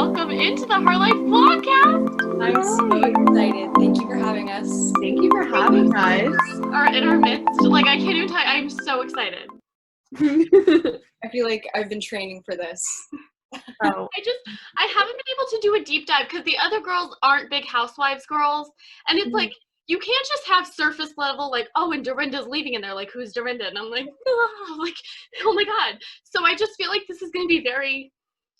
welcome into the h.e.r.LIFE Blogcast. I'm so excited. Thank you for having us. Thank you for having us. Are in our midst. Like, I can't even tell you, I'm so excited. I feel like I've been training for this. Oh. I haven't been able to do a deep dive because the other girls aren't big Housewives girls. And it's like, you can't just have surface level, like, oh, and Dorinda's leaving, and they're like, who's Dorinda? And I'm like, oh my God. So I just feel like this is going to be very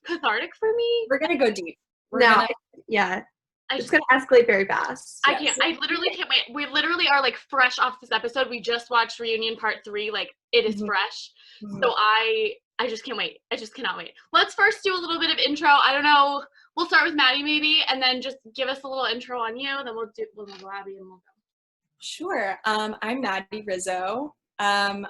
cathartic for me. We're going to go deep. It's going to escalate very fast. I literally can't wait. We literally are like fresh off this episode. We just watched Reunion Part 3. Like, it is fresh. So I just can't wait. I just cannot wait. Let's first do a little bit of intro. I don't know. We'll start with Maddie maybe, and then just give us a little intro on you. Then we'll go Abby and we'll go. Sure. I'm Maddie Rizzo. I'm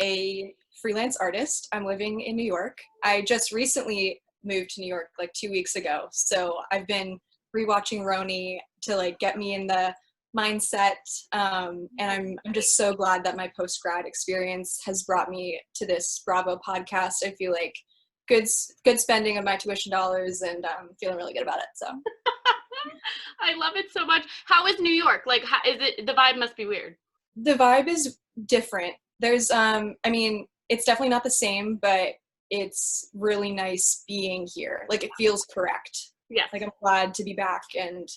a freelance artist. I'm living in New York. I just recently moved to New York like 2 weeks ago. So I've been rewatching RHONY to like get me in the mindset. And I'm just so glad that my post-grad experience has brought me to this Bravo podcast. I feel like good spending of my tuition dollars, and I'm feeling really good about it. So I love it so much. How is New York? Like, how, is it? The vibe must be weird. The vibe is different. There's, I mean, it's definitely not the same, but it's really nice being here. Like, it feels correct. Yeah. Like, I'm glad to be back, and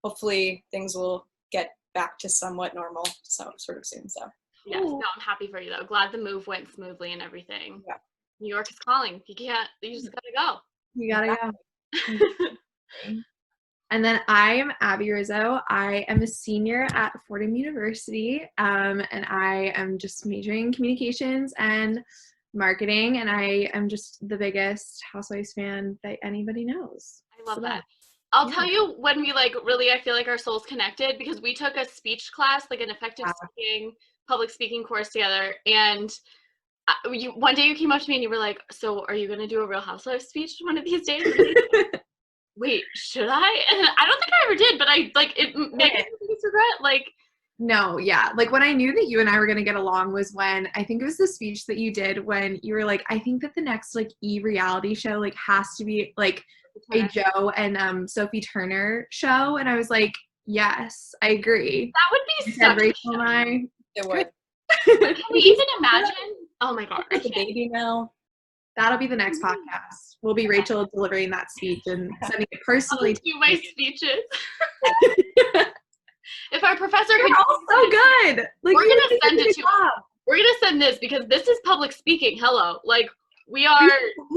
hopefully things will get back to somewhat normal sort of soon. So yes, no, I'm happy for you though. Glad the move went smoothly and everything. Yeah. New York is calling. You just gotta go. You gotta go. And then I'm Abby Rizzo. I am a senior at Fordham University, and I am just majoring in communications and marketing, and I am just the biggest Housewives fan that anybody knows. I love that. I'll tell you when we like really, I feel like our souls connected because we took a speech class, like an effective speaking, public speaking course together, and one day you came up to me and you were like, so are you going to do a Real Housewives speech one of these days? Wait, should I? And I don't think I ever did, but I like it makes me regret. Like, no, yeah. Like when I knew that you and I were going to get along was when I think it was the speech that you did when you were like, I think that the next like reality show like has to be like a Joe and Sophie Turner show. And I was like, yes, I agree. That would be such Rachel and I. it would. Can we even imagine? Oh my God. Like a baby now. That'll be the next podcast. We'll be Rachel delivering that speech and sending it personally to my speeches. If our professor could, all so good. Like, we're gonna send it to him. We're gonna send this because this is public speaking. Hello, like we are.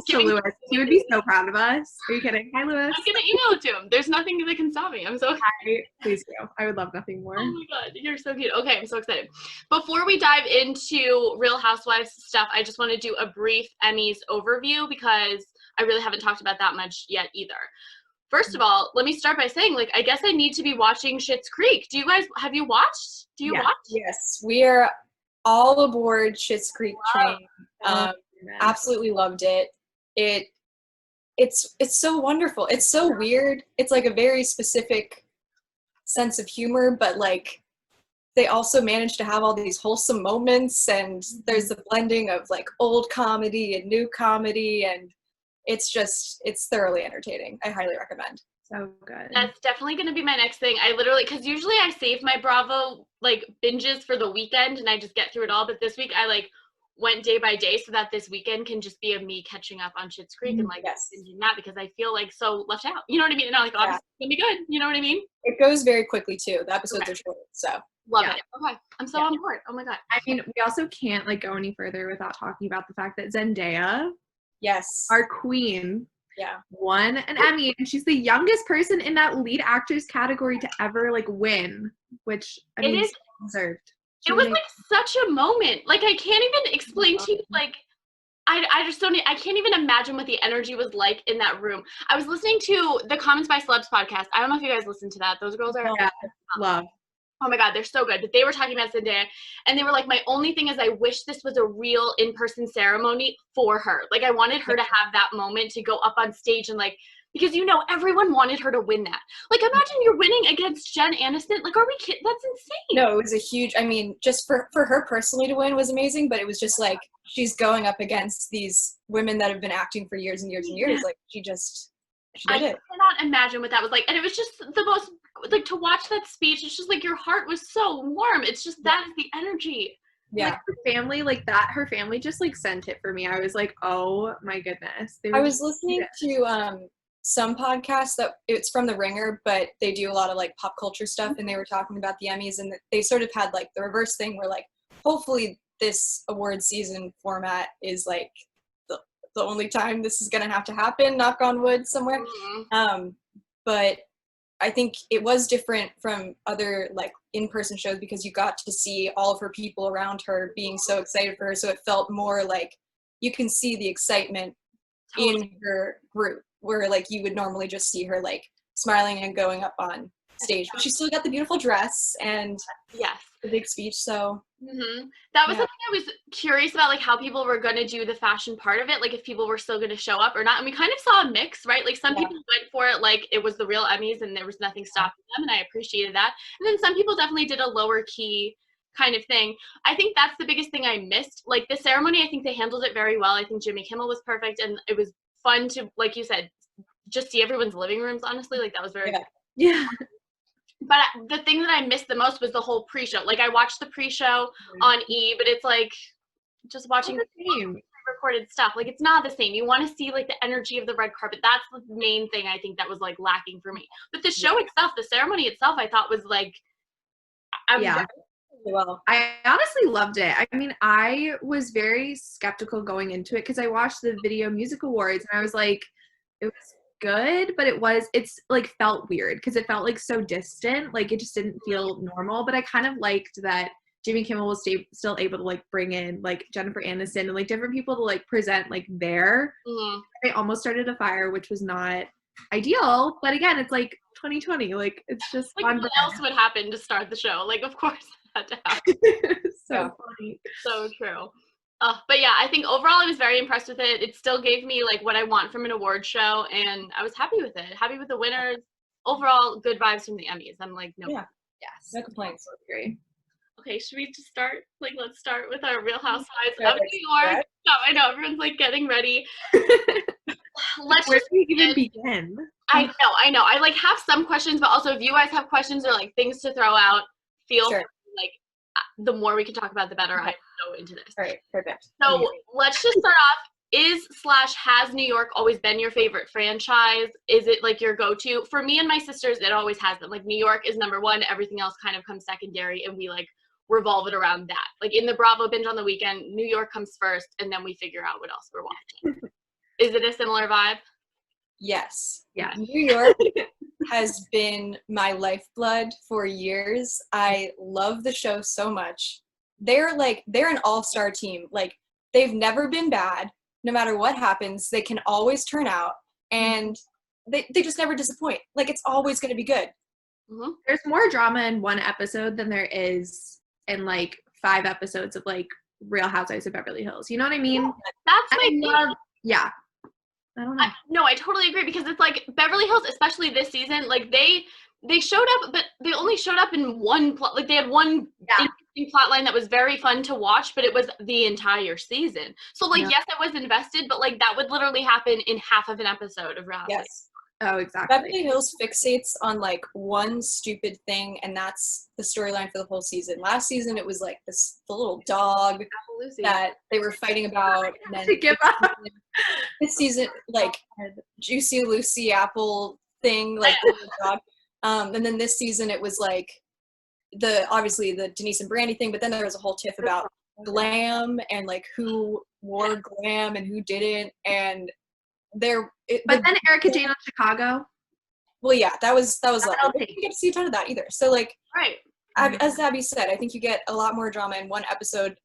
To Lewis, he would be so proud of us. Are you kidding? Hi, Lewis. I'm gonna email it to him. There's nothing that can stop me. I'm so excited. Please do. I would love nothing more. Oh my God, you're so cute. Okay, I'm so excited. Before we dive into Real Housewives stuff, I just want to do a brief Emmys overview because I really haven't talked about that much yet either. First of all, let me start by saying, like, I guess I need to be watching Schitt's Creek. Have you watched? Do you watch? Yes, we are all aboard Schitt's Creek train. Absolutely loved it. It's so wonderful. It's so weird. It's like a very specific sense of humor, but like they also manage to have all these wholesome moments, and there's a blending of like old comedy and new comedy, and it's thoroughly entertaining. I highly recommend. So good. That's definitely going to be my next thing. I literally, because usually I save my Bravo like binges for the weekend and I just get through it all, but this week I like went day by day so that this weekend can just be of me catching up on Schitt's Creek and like binging that because I feel like so left out. You know what I mean? And I'm like, obviously it's going to be good. You know what I mean? It goes very quickly too. The episodes are short, so. Love it. Okay. I'm so on board. Oh my God. I mean, we also can't like go any further without talking about the fact that Zendaya, yes, our queen, won an Emmy, and she's the youngest person in that lead actress category to ever like win, which I mean is deserved. It was like such a moment. Like I can't even explain to you. Like I just don't. I can't even imagine what the energy was like in that room. I was listening to the Comments by Celebs podcast. I don't know if you guys listen to that. Those girls are love. Oh my God, they're so good. But they were talking about Zendaya, and they were like, my only thing is I wish this was a real in-person ceremony for her. Like, I wanted her to have that moment to go up on stage and like, because you know, everyone wanted her to win that. Like, imagine you're winning against Jen Aniston. Like, are we kidding? That's insane. No, it was a huge, I mean, just for her personally to win was amazing, but it was just like, she's going up against these women that have been acting for years and years and years. Like, she just, I cannot imagine what that was like. And it was just the most, like, to watch that speech, it's just like your heart was so warm. It's just, that is the energy. Yeah. Like, her family, like that, her family just like sent it for me. I was like, oh my goodness. I was listening to some podcasts that it's from The Ringer, but they do a lot of like pop culture stuff, and they were talking about the Emmys, and they sort of had like the reverse thing where like, hopefully this award season format is like the only time this is going to have to happen, knock on wood somewhere. But I think it was different from other like in-person shows because you got to see all of her people around her being so excited for her. So it felt more like you can see the excitement in her group, where like you would normally just see her like smiling and going up on stage. But she still got the beautiful dress and the big speech. So that was something I was curious about, like how people were going to do the fashion part of it, like if people were still going to show up or not. And we kind of saw a mix, right? Like some people went for it like it was the real Emmys and there was nothing stopping them, and I appreciated that. And then some people definitely did a lower key kind of thing. I think that's the biggest thing I missed. Like the ceremony, I think they handled it very well. I think Jimmy Kimmel was perfect, and it was fun to, like you said, just see everyone's living rooms, honestly. Like that was very good. But the thing that I missed the most was the whole pre-show. Like I watched the pre-show on E, but it's like just watching the recorded stuff. Like it's not the same. You want to see like the energy of the red carpet. That's the main thing I think that was like lacking for me. But the show itself, the ceremony itself, I thought was like, well, I honestly loved it. I mean, I was very skeptical going into it because I watched the Video Music Awards and I was like, it was good, but it's like felt weird because it felt like so distant. Like it just didn't feel normal. But I kind of liked that Jimmy Kimmel was still able to like bring in like Jennifer Aniston and like different people to like present like there. They almost started a fire, which was not ideal. But again, it's like 2020. Like it's just like what else would happen to start the show? Like of course that had to happen. So funny. So true. But yeah, I think overall I was very impressed with it. It still gave me like what I want from an award show, and I was happy with it. Happy with the winners. Overall, good vibes from the Emmys. I'm like, no. Yeah. Yes. No complaints. Agree. Okay, should we just start? Like, let's start with our Real Housewives of New York. Oh, I know everyone's like getting ready. Where do we even begin? I know. I like have some questions, but also if you guys have questions or like things to throw out, feel free, like the more we can talk about, the better. I go into this. All right, perfect. So let's just start off. Has New York always been your favorite franchise? Is it like your go-to? For me and my sisters, it always has been. Like New York is number one. Everything else kind of comes secondary, and we like revolve it around that. Like in the Bravo binge on the weekend, New York comes first, and then we figure out what else we're watching. Is it a similar vibe? Yes. Yeah. New York has been my lifeblood for years. I love the show so much. They're an all-star team. Like they've never been bad. No matter what happens, they can always turn out, and they just never disappoint. Like it's always going to be good. There's more drama in one episode than there is in like 5 episodes of like Real Housewives of Beverly Hills. You know what I mean? That's my thing. Yeah. I don't know. No, I totally agree, because it's like Beverly Hills, especially this season, like they showed up, but they only showed up in one plot. Like they had one interesting plot line that was very fun to watch, but it was the entire season. So like, yes, I was invested, but like that would literally happen in half of an episode of Real Housewives. Yes. Oh, exactly. Beverly Hills fixates on like one stupid thing, and that's the storyline for the whole season. Last season, it was like the little dog that they were fighting about. And then this season, like Juicy Lucy Apple thing, like the dog. And then this season, it was like obviously the Denise and Brandy thing, but then there was a whole tiff about glam and like who wore glam and who didn't, and then Erica Jane on Chicago. Well, yeah, that was like we didn't get to see a ton of that either. So like, right. As Abby said, I think you get a lot more drama in one episode,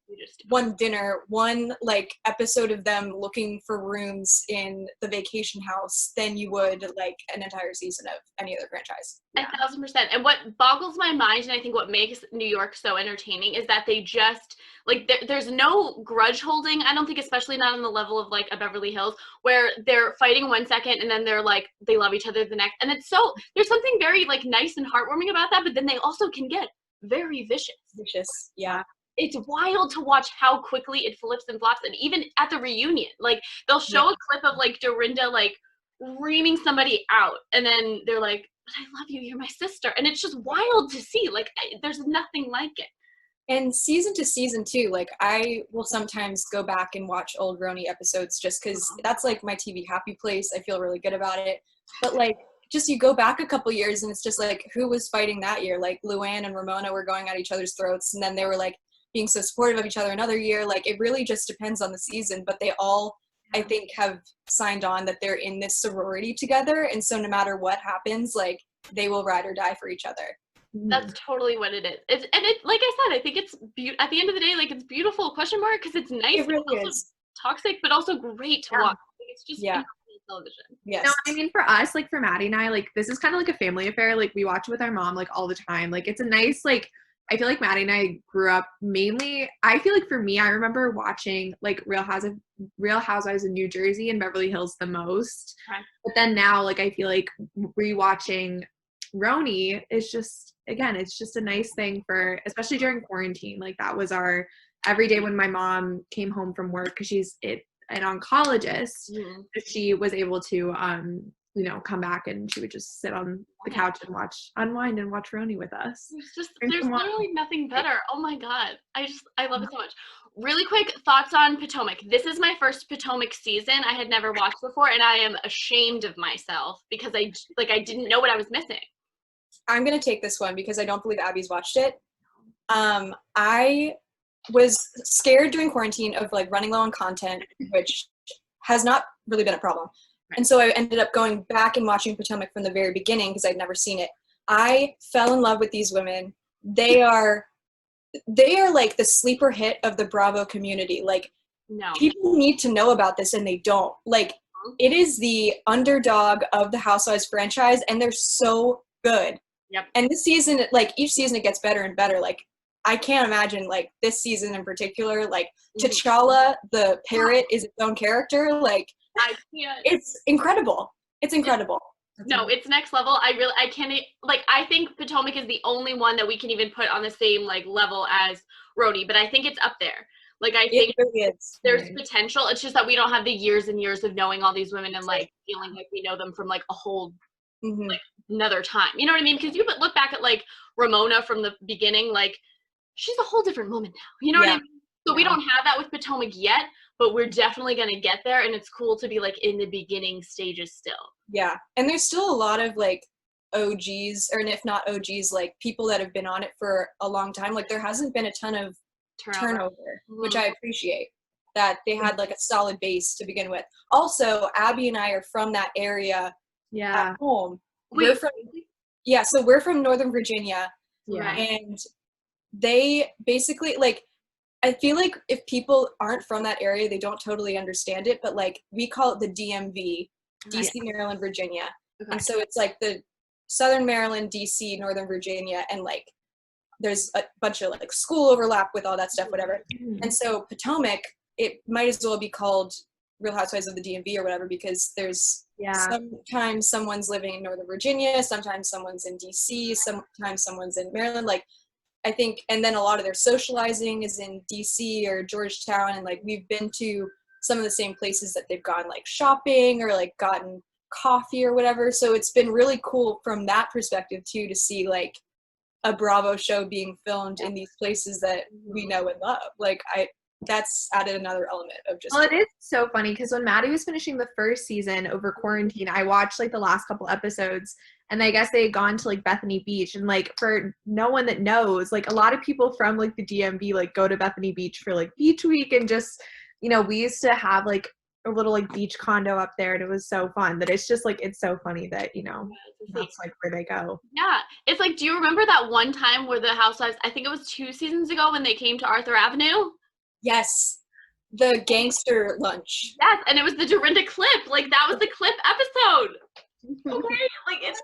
one dinner, one like episode of them looking for rooms in the vacation house than you would like an entire season of any other franchise. 1,000%. And what boggles my mind, and I think what makes New York so entertaining, is that they just like there's no grudge holding. I don't think, especially not on the level of like a Beverly Hills, where they're fighting 1 second and then they're like they love each other the next. And it's so there's something very like nice and heartwarming about that. But then they also can get very vicious. Yeah. It's wild to watch how quickly it flips and flops. And even at the reunion, like they'll show a clip of like Dorinda like reaming somebody out, and then they're like, but I love you, you're my sister. And it's just wild to see. Like, there's nothing like it. And season to season too, like I will sometimes go back and watch old RHONY episodes just because that's like my TV happy place. I feel really good about it. But like, just you go back a couple years and it's just like, who was fighting that year? Like Luann and Ramona were going at each other's throats, and then they were like being so supportive of each other another year. Like, it really just depends on the season, but they all, I think, have signed on that they're in this sorority together. And so no matter what happens, like, they will ride or die for each other. That's totally what it is. And it, like I said, I think it's at the end of the day, like, it's beautiful, question mark, because it's nice. It really also is. Toxic, but also great to watch. It's just incredible television. Yes. No, I mean, for us, like for Maddie and I, like this is kind of like a family affair. Like we watch it with our mom like all the time. Like it's a nice, like, I feel like Maddie and I grew up mainly, I feel like for me, I remember watching like Real Housewives of New Jersey and Beverly Hills the most. Okay. But then now, like, I feel like rewatching RHONY is just, again, it's just a nice thing for, especially during quarantine. Like that was our every day when my mom came home from work, because she's an oncologist. Mm-hmm. She was able to you know, come back and she would just sit on the couch and unwind and watch RHONY with us. There's literally nothing better. Oh my God. I love it so much. Really quick thoughts on Potomac. This is my first Potomac season. I had never watched before, and I am ashamed of myself because I didn't know what I was missing. I'm going to take this one because I don't believe Abby's watched it. I was scared during quarantine of like running low on content, which has not really been a problem. And so I ended up going back and watching Potomac from the very beginning because I'd never seen it. I fell in love with these women. They are like the sleeper hit of the Bravo community. Like, no, people need to know about this and they don't. Like, it is the underdog of the Housewives franchise, and they're so good. Yep. And this season, like each season it gets better and better. Like, I can't imagine like this season in particular, like T'Challa the parrot is its own character. Like, I can't. It's incredible. It's incredible. No, it's next level. I can't, like, I think Potomac is the only one that we can even put on the same like level as RHONY, but I think it's up there. Like, I think really there's potential. It's just that we don't have the years and years of knowing all these women and like feeling like we know them from like a whole like another time. You know what I mean? Because you look back at like Ramona from the beginning, like she's a whole different woman now. You know what I mean? So we don't have that with Potomac yet, but we're definitely going to get there, and it's cool to be like in the beginning stages still. Yeah, and there's still a lot of like OGs, or if not OGs, like people that have been on it for a long time. Like, there hasn't been a ton of turnover, which I appreciate, that they had like a solid base to begin with. Also, Abby and I are from that area at home. We're from Northern Virginia, and they basically, like, I feel like if people aren't from that area, they don't totally understand it, but like we call it the DMV, DC, Maryland, Virginia. Okay. And so it's like the Southern Maryland, DC, Northern Virginia, and like there's a bunch of like school overlap with all that stuff, whatever. And so Potomac, it might as well be called Real Housewives of the DMV or whatever, because there's sometimes someone's living in Northern Virginia, sometimes someone's in DC, sometimes someone's in Maryland, like I think, and then a lot of their socializing is in DC or Georgetown, and like we've been to some of the same places that they've gone like shopping or like gotten coffee or whatever. So it's been really cool from that perspective too, to see like a Bravo show being filmed in these places that we know and love. Like that's added another element of just. Well, it is so funny because when Maddie was finishing the first season over quarantine, I watched like the last couple episodes, and I guess they had gone to like Bethenny Beach, and like for no one that knows, like a lot of people from like the DMV like go to Bethenny Beach for like beach week, and just, you know, we used to have like a little like beach condo up there, and it was so fun. That it's just like, it's so funny that, you know, that's like where they go. Yeah, it's like, do you remember that one time where the Housewives, I think it was 2 seasons ago, when they came to Arthur Avenue? Yes, the gangster lunch. Yes, and it was the Dorinda clip. Like, that was the clip episode. Okay, like, it's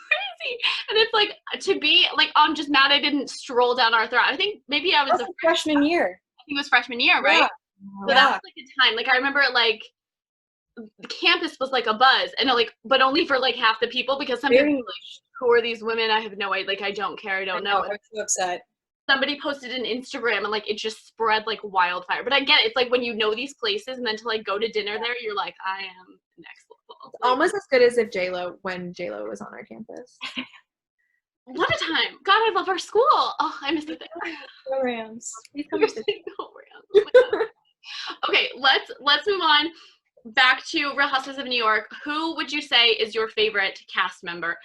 crazy. And it's like, to be like, I'm just mad I didn't stroll down Arthur. I think maybe I was a freshman year. I think it was freshman year, right? Yeah. So that was like a time. Like, I remember like the campus was like a buzz, and like, but only for like half the people, because some people were like, who are these women? I have no idea. Like, I don't care. I don't know. I was so upset. Somebody posted an Instagram, and like it just spread like wildfire. But I get it. It's like when you know these places, and then to like go to dinner there, you're like, I am next level. almost as good as if when J-Lo was on our campus. What a time. God, I love our school. Oh, I miss it there. Go Rams. Go Rams. Okay, let's move on back to Real Housewives of New York. Who would you say is your favorite cast member?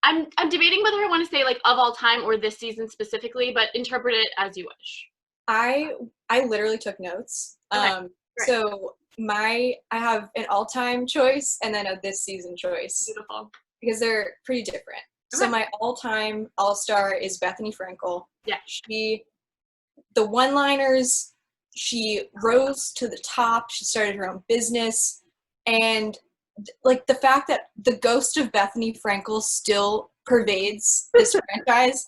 I'm debating whether I want to say like of all time or this season specifically, but interpret it as you wish. I literally took notes. Okay, so I have an all-time choice and then a this season choice. Beautiful. Because they're pretty different. Okay. So my all-time all-star is Bethenny Frankle. Yeah. The one-liners, she rose to the top. She started her own business. And like the fact that the ghost of Bethenny Frankle still pervades this franchise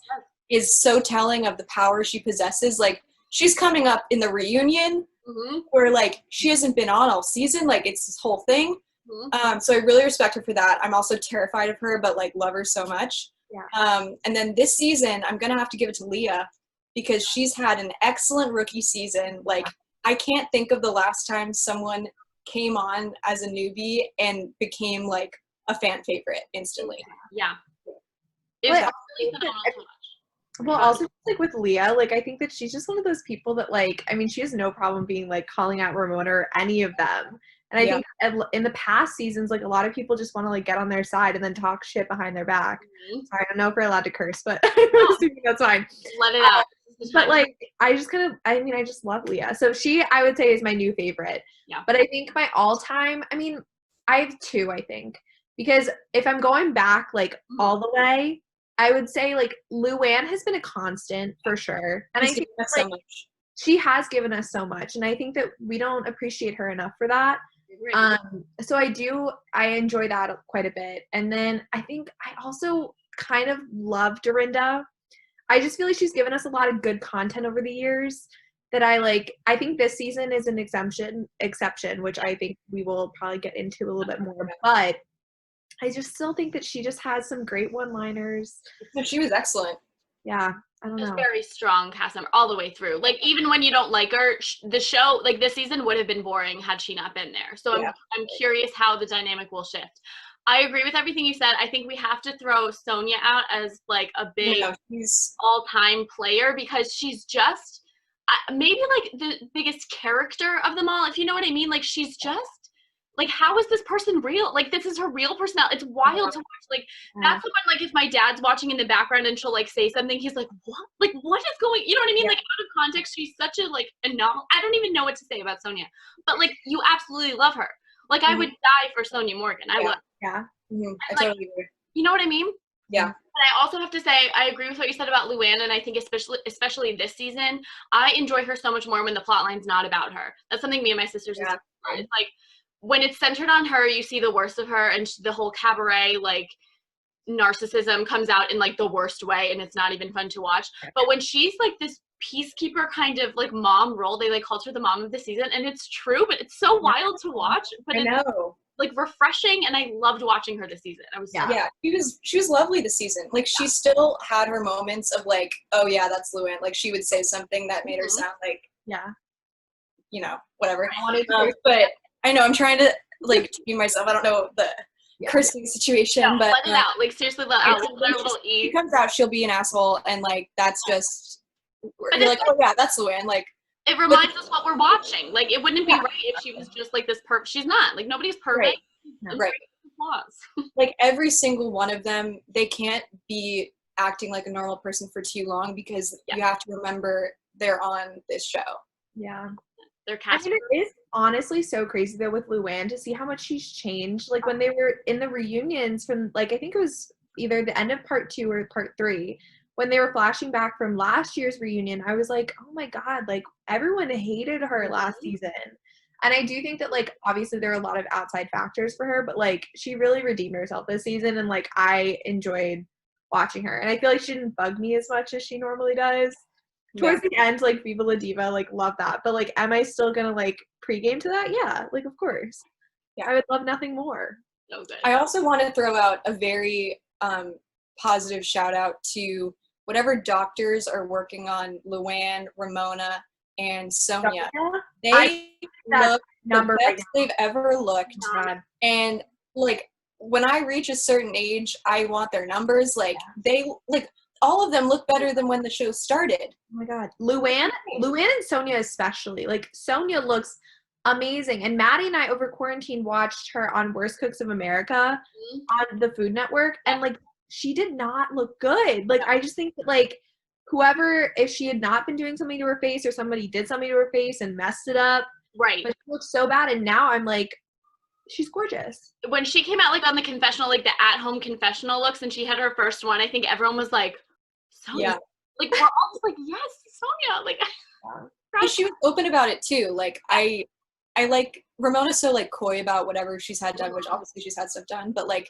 is so telling of the power she possesses. Like, she's coming up in the reunion where like she hasn't been on all season. Like, it's this whole thing. So I really respect her for that. I'm also terrified of her, but like love her so much. Yeah. And then this season, I'm gonna have to give it to Leah because she's had an excellent rookie season. Like, I can't think of the last time someone came on as a newbie and became like a fan favorite instantly. Yeah. It was really phenomenal to watch. Well, also like with Leah, like I think that she's just one of those people that like, I mean, she has no problem being like calling out Ramona or any of them. And I think in the past seasons, like a lot of people just want to like get on their side and then talk shit behind their back. Sorry, I don't know if we're allowed to curse, but I'm assuming that's fine. Let it out. But like, I just love Leah. So she, I would say, is my new favorite. Yeah. But I think my all-time, I mean, I have two, I think. Because if I'm going back like all the way, I would say like Luann has been a constant for sure. And I think like, so much. She has given us so much. And I think that we don't appreciate her enough for that. So I enjoy that quite a bit. And then I think I also kind of love Dorinda. I just feel like she's given us a lot of good content over the years that I like. I think this season is an exception, which I think we will probably get into a little bit more, but I just still think that she just has some great one-liners. So she was excellent. Yeah. I don't know. Very strong cast member all the way through. Like, even when you don't like her, the show, like this season would have been boring had she not been there. So I'm curious how the dynamic will shift. I agree with everything you said. I think we have to throw Sonja out as like a big all-time player because she's just maybe like the biggest character of them all, if you know what I mean. Like, she's just like, how is this person real? Like, this is her real personality. It's wild to watch. Like, that's the one, like, if my dad's watching in the background and she'll, like, say something, he's like, what? Like, what is going, you know what I mean? Like, out of context, she's such a, like, anomaly. I don't even know what to say about Sonja. But, like, you absolutely love her. Like, I would die for Sonja Morgan. I would. Yeah. I totally agree. You know what I mean? Yeah. And I also have to say, I agree with what you said about Luann, and I think especially this season, I enjoy her so much more when the plot line's not about her. That's something me and my sisters it's like, when it's centered on her, you see the worst of her, and the whole cabaret, like, narcissism comes out in, like, the worst way, and it's not even fun to watch. But when she's, like, this peacekeeper kind of, like, mom role, they, like, called her the mom of the season, and it's true, but it's so wild to watch. But it's, like, refreshing, and I loved watching her this season. I was she was lovely this season. Like, she still had her moments of, like, oh, yeah, that's Luann. Like, she would say something that made her sound like, you know, whatever. But I know I'm trying to like tame myself. I don't know the cursing situation, but let it out. Like, seriously, let it out. She comes out, she'll be an asshole, and like that's just you're like, oh yeah, that's Luann. Like, it reminds us what we're watching. Like, it wouldn't be right if she was just like this perfect. She's not. Like, nobody's perfect. Right. Like, every single one of them, they can't be acting like a normal person for too long because you have to remember they're on this show. Yeah. I mean, it is honestly so crazy though with Luann to see how much she's changed. Like, when they were in the reunions from, like, I think it was either the end of part 2 or part 3, when they were flashing back from last year's reunion, I was like, oh my God, like, everyone hated her last season. And I do think that, like, obviously there are a lot of outside factors for her, but like, she really redeemed herself this season, and like, I enjoyed watching her. And I feel like she didn't bug me as much as she normally does. Towards the end, like, Viva La Diva, like, love that. But, like, am I still gonna, like, pregame to that? Yeah, like, of course. Yeah, I would love nothing more. So good. I also want to throw out a very positive shout out to whatever doctors are working on Luann, Ramona, and Sonja. They look the best they've ever looked. And like, when I reach a certain age, I want their numbers. Like, they, like, all of them look better than when the show started. Oh my God. Luann and Sonja especially. Like, Sonja looks amazing. And Maddie and I over quarantine watched her on Worst Cooks of America on the Food Network. And, like, she did not look good. Like, I just think that, like, whoever, if she had not been doing something to her face or somebody did something to her face and messed it up. Right. But she looks so bad. And now I'm like, she's gorgeous. When she came out, like, on the confessional, like, the at-home confessional looks, and she had her first one, I think everyone was like, Sonja. Yeah. Like, we're all just like, yes, Sonja. Like, she was open about it too. Like, I like Ramona's so, like, coy about whatever she's had done, which obviously she's had stuff done, but, like,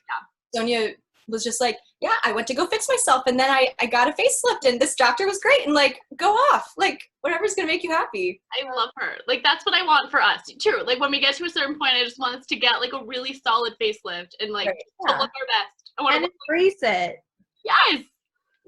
Sonja was just like, yeah, I went to go fix myself, and then I got a facelift, and this doctor was great, and, like, go off. Like, whatever's gonna make you happy. I love her. Like, that's what I want for us. True. Like, when we get to a certain point, I just want us to get, like, a really solid facelift and, like, to look our best. I want and to embrace it. Yes.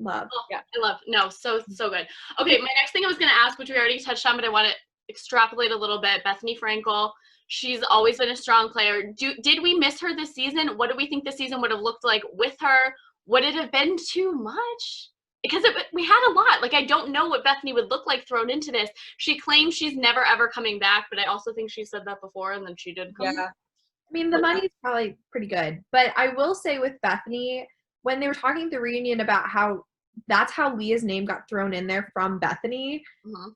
Love. Oh, yeah. I love. No, so good. Okay, my next thing I was going to ask, which we already touched on, but I want to extrapolate a little bit. Bethenny Frankle, she's always been a strong player. Did we miss her this season? What do we think this season would have looked like with her? Would it have been too much? Because we had a lot. Like, I don't know what Bethenny would look like thrown into this. She claims she's never, ever coming back, but I also think she said that before, and then she did come back. I mean, the money's probably pretty good. But I will say with Bethenny, when they were talking at the reunion about how that's how Leah's name got thrown in there from Bethenny,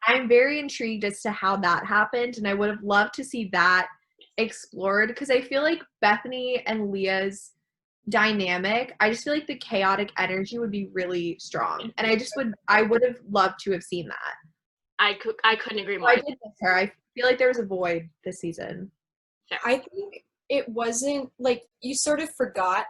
I'm very intrigued as to how that happened, and I would have loved to see that explored, because I feel like Bethenny and Leah's dynamic, I just feel like the chaotic energy would be really strong, and I would have loved to have seen that. I couldn't agree more. I did miss her. I feel like there was a void this season. I think it wasn't, like, you sort of forgot,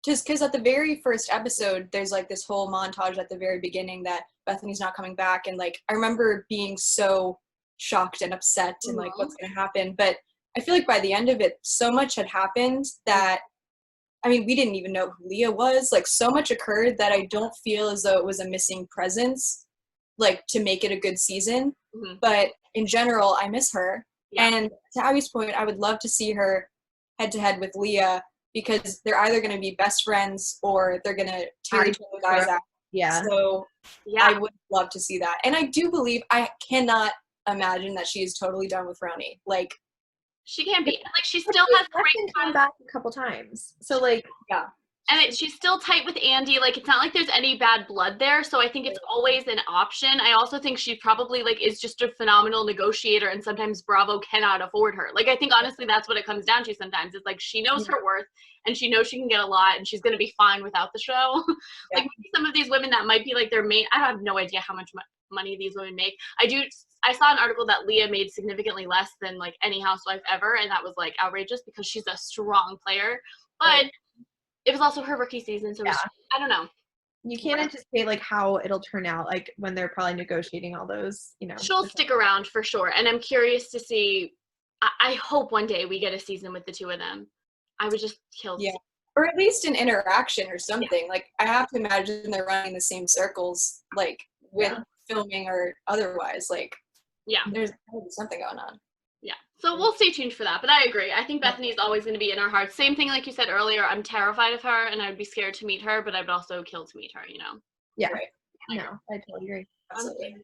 just because at the very first episode, there's, like, this whole montage at the very beginning that Bethenny's not coming back, and, like, I remember being so shocked and upset and, like, what's going to happen, but I feel like by the end of it, so much had happened that, I mean, we didn't even know who Leah was. Like, so much occurred that I don't feel as though it was a missing presence, like, to make it a good season, but in general, I miss her, and to Abby's point, I would love to see her head-to-head with Leah, because they're either going to be best friends or they're going to tear each other's eyes out. Yeah. So I would love to see that. And I do believe, I cannot imagine that she is totally done with RHONY. Like, she can't be. Like, she still has great come back a couple times. So, like, and she's still tight with Andy. Like, it's not like there's any bad blood there. So I think it's always an option. I also think she probably, like, is just a phenomenal negotiator, and sometimes Bravo cannot afford her. Like, I think honestly that's what it comes down to sometimes. It's like she knows her worth, and she knows she can get a lot, and she's going to be fine without the show. Like, maybe some of these women that might be, like, their main, I have no idea how much money these women make. I saw an article that Leah made significantly less than, like, any housewife ever, and that was, like, outrageous because she's a strong player. But it was also her rookie season, so I don't know. You can't anticipate, like, how it'll turn out, like, when they're probably negotiating all those, you know. She'll stick around for sure, and I'm curious to see. I hope one day we get a season with the two of them. I would just kill. Yeah, or at least an interaction or something. Like, I have to imagine they're running the same circles, like, with filming or otherwise. Like, there's something going on. Yeah, so we'll stay tuned for that, but I agree. I think Bethenny is always going to be in our hearts. Same thing like you said earlier, I'm terrified of her, and I'd be scared to meet her, but I'd also kill to meet her, you know? Yeah, no, I totally agree. Absolutely.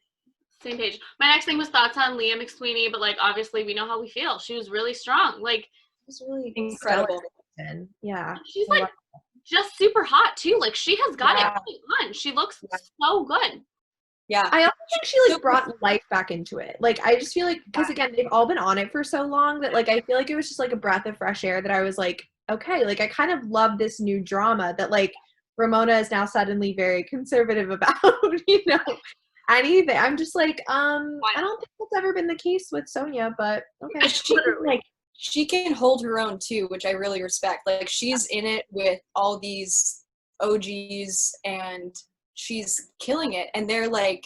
Same page. My next thing was thoughts on Leah McSweeney, but, like, obviously we know how we feel. She was really strong. Like, it's really incredible. Yeah. She's, like, just super hot, too. Like, she has got it on. She looks so good. Yeah. I also think she, like, brought life back into it. Like, I just feel like, because, again, they've all been on it for so long that, like, I feel like it was just, like, a breath of fresh air that I was like, okay, like, I kind of love this new drama that, like, Ramona is now suddenly very conservative about, you know, anything. I'm just like, I don't think that's ever been the case with Sonja, but okay. She can hold her own, too, which I really respect. Like, she's in it with all these OGs, and she's killing it, and they're, like,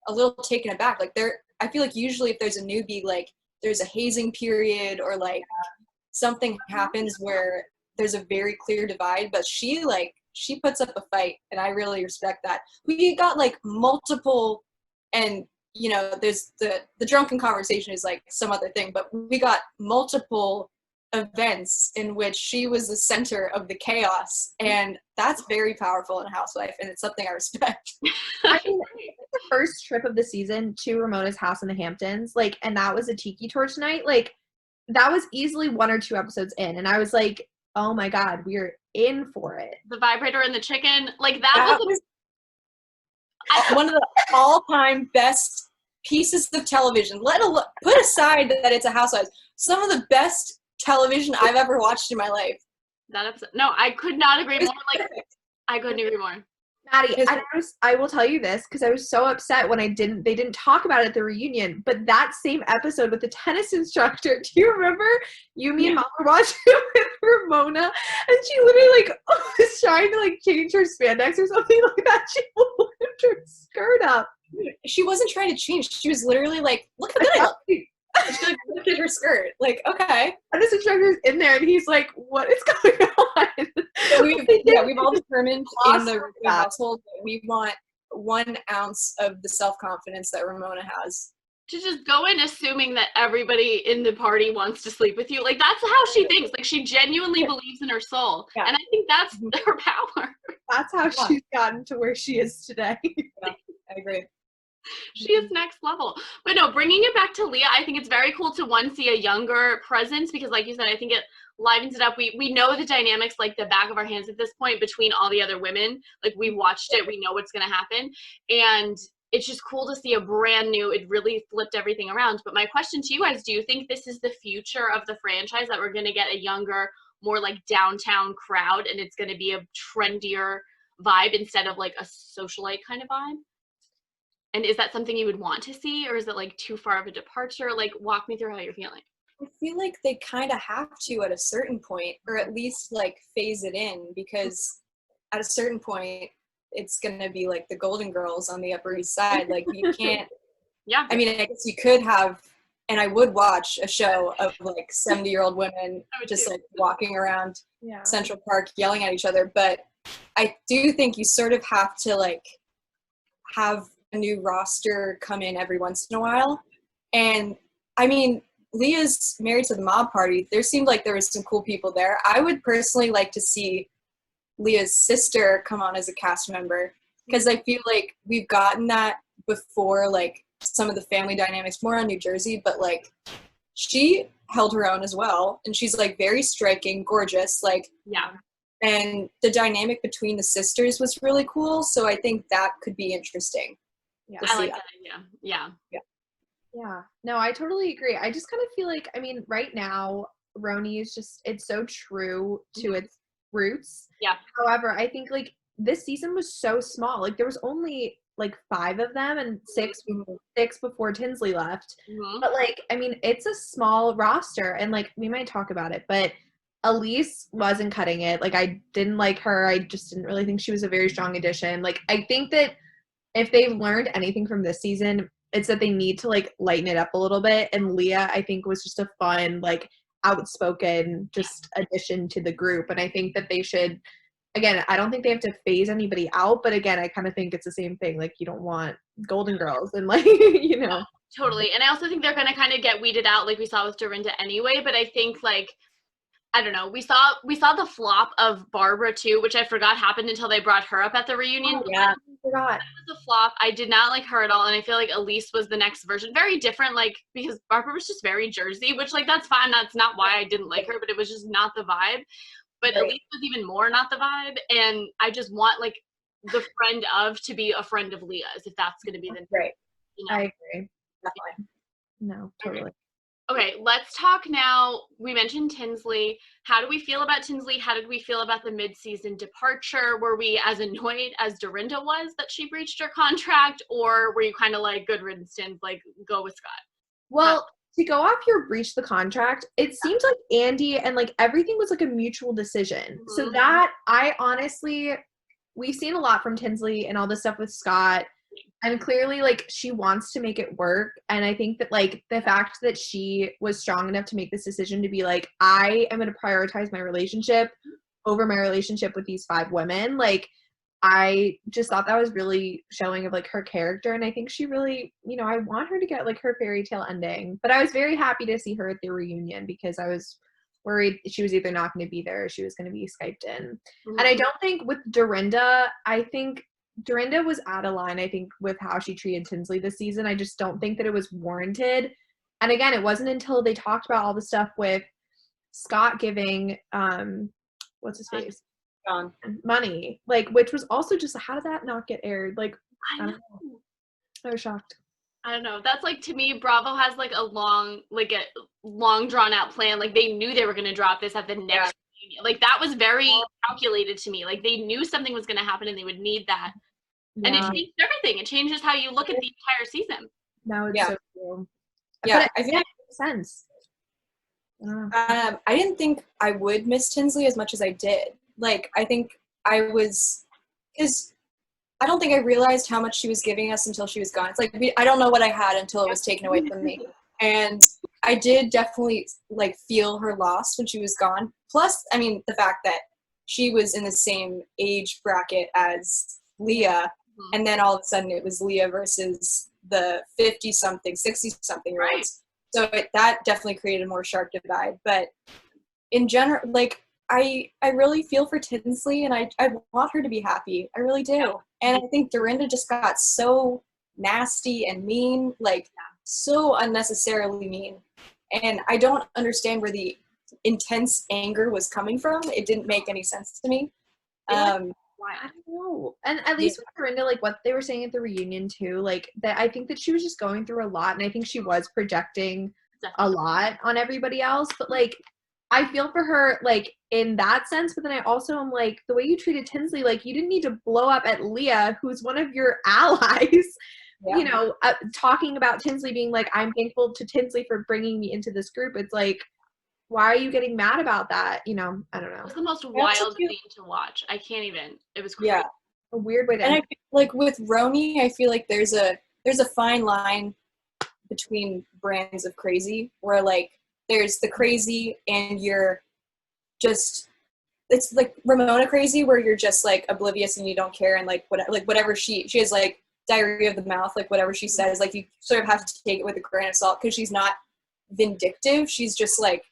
a little taken aback. Like, I feel like usually if there's a newbie, like, there's a hazing period, or, like, something happens where there's a very clear divide, but she puts up a fight, and I really respect that. We got, like, multiple, and, you know, there's the drunken conversation is, like, some other thing, but we got multiple events in which she was the center of the chaos, and that's very powerful in a housewife, and it's something I respect. I mean, the first trip of the season to Ramona's house in the Hamptons, like, and that was a tiki torch night, like, that was easily 1 or 2 episodes in, and I was like, oh my god, we're in for it. The vibrator and the chicken, like, that was one of the all-time best pieces of television. Put aside that it's a Housewives, some of the best television I've ever watched in my life. That episode. No, I could not agree more. Like, I couldn't agree more. Maddie, I will tell you this because I was so upset when they didn't talk about it at the reunion, but that same episode with the tennis instructor, do you remember? Me and Mom were watching it with Ramona, and she literally, like, was trying to, like, change her spandex or something like that. She lifted her skirt up. She wasn't trying to change. She was literally like, look how good I look. She, like, lifted her skirt. Like, okay. And this instructor's in there, and he's like, what is going on? We've all determined in the household that we want 1 ounce of the self-confidence that Ramona has. To just go in assuming that everybody in the party wants to sleep with you. Like, that's how she thinks. Like, she genuinely believes in her soul. Yeah. And I think that's her power. That's how she's gotten to where she is today. Yeah, I agree. She is next level. But no, bringing it back to Leah, I think it's very cool to see a younger presence because, like you said, I think it livens it up. We know the dynamics like the back of our hands at this point between all the other women. Like, we watched it. We know what's going to happen. And it's just cool to see a brand new, it really flipped everything around. But my question to you guys, do you think this is the future of the franchise, that we're going to get a younger, more like downtown crowd, and it's going to be a trendier vibe instead of like a socialite kind of vibe? And is that something you would want to see, or is it like too far of a departure? Like, walk me through how you're feeling. I feel like they kind of have to at a certain point, or at least like phase it in, because at a certain point, it's going to be like the Golden Girls on the Upper East Side. Like, you can't, yeah. I mean, I guess you could have, and I would watch a show of like 70-year-old women just like walking around Central Park yelling at each other. But I do think you sort of have to like have a new roster come in every once in a while. And I mean, Leah's married to the mob party. There seemed like there was some cool people there. I would personally like to see Leah's sister come on as a cast member, because I feel like we've gotten that before, like some of the family dynamics more on New Jersey, but like she held her own as well, and she's like very striking, gorgeous, like, yeah. And the dynamic between the sisters was really cool, so I think that could be interesting. Yeah, I like that idea. Yeah. No, I totally agree. I just kind of feel like, I mean, right now, RHONY is just, it's so true to its roots. Yeah. However, I think like this season was so small. Like, there was only like 5 of them and 6 before Tinsley left. Mm-hmm. But like, I mean, it's a small roster, and like, we might talk about it, but Elise wasn't cutting it. Like, I didn't like her. I just didn't really think she was a very strong addition. Like, I think that if they've learned anything from this season, it's that they need to like lighten it up a little bit. And Leah, I think, was just a fun, like, outspoken just addition to the group. And I think that they should, again, I don't think they have to phase anybody out, but again, I kind of think it's the same thing. Like, you don't want Golden Girls and like, you know. Totally. And I also think they're going to kind of get weeded out like we saw with Dorinda anyway. But I think like, I don't know, we saw the flop of Barbara too, which I forgot happened until they brought her up at the reunion. Oh, yeah, I forgot. It was a flop. I did not like her at all, and I feel like Elise was the next version. Very different, like, because Barbara was just very Jersey, which, like, that's fine. That's not why I didn't like her, but it was just not the vibe. But Elise was even more not the vibe, and I just want, like, the friend of to be a friend of Leah's, if that's going to be the right. You know? I agree. Definitely. No, totally. Okay, let's talk now. We mentioned Tinsley. How do we feel about Tinsley? How did we feel about the mid-season departure? Were we as annoyed as Dorinda was that she breached her contract, or were you kind of like, good riddance, Tins, like, go with Scott? Well, to go off your breach the contract, it seems like Andy and like everything was like a mutual decision. Mm-hmm. So that, I honestly, we've seen a lot from Tinsley and all this stuff with Scott. And clearly, like, she wants to make it work. And I think that, like, the fact that she was strong enough to make this decision to be like, I am going to prioritize my relationship over my relationship with these 5 women. Like, I just thought that was really showing of, like, her character. And I think she really, you know, I want her to get, like, her fairy tale ending. But I was very happy to see her at the reunion because I was worried she was either not going to be there or she was going to be Skyped in. And I don't think with Dorinda, I think Dorinda was out of line, I think, with how she treated Tinsley this season. I just don't think that it was warranted. And again, it wasn't until they talked about all the stuff with Scott giving, what's his face? John. Money. Like, which was also just, how did that not get aired? Like, I don't know. I was shocked. I don't know. That's like, to me, Bravo has like a long drawn out plan. Like they knew they were going to drop this at the next reunion. Like that was very calculated to me. Like they knew something was going to happen and they would need that. Yeah. And it changed everything. It changes how you look at the entire season. No, it's so true. Yeah, I think that makes sense. I didn't think I would miss Tinsley as much as I did. Like, I think I was, because I don't think I realized how much she was giving us until she was gone. It's like, I don't know what I had until it was taken away from me. And I did definitely, like, feel her loss when she was gone. Plus, I mean, the fact that she was in the same age bracket as Leah, and then all of a sudden it was Leah versus the 50-something, 60-something, right? So that definitely created a more sharp divide. But in general, like, I really feel for Tinsley, and I want her to be happy. I really do. And I think Dorinda just got so nasty and mean, like so unnecessarily mean. And I don't understand where the intense anger was coming from. It didn't make any sense to me. I don't know. And at least with Dorinda, like what they were saying at the reunion too, like that I think that she was just going through a lot, and I think she was projecting a lot on everybody else. But like I feel for her, like, in that sense, but then I also am like, the way you treated Tinsley, like, you didn't need to blow up at Leah, who's one of your allies, you know, talking about Tinsley being like, I'm thankful to Tinsley for bringing me into this group. It's like, why are you getting mad about that? You know, I don't know. It was the most wild scene to watch. I can't even. It was crazy. Yeah. A weird way to end. And I feel like with RHONY, I feel like there's a fine line between brands of crazy, where, like, there's the crazy and you're just, it's like Ramona crazy where you're just like oblivious and you don't care, and like whatever she has, like diarrhea of the mouth, like whatever she says, like you sort of have to take it with a grain of salt because she's not vindictive. She's just like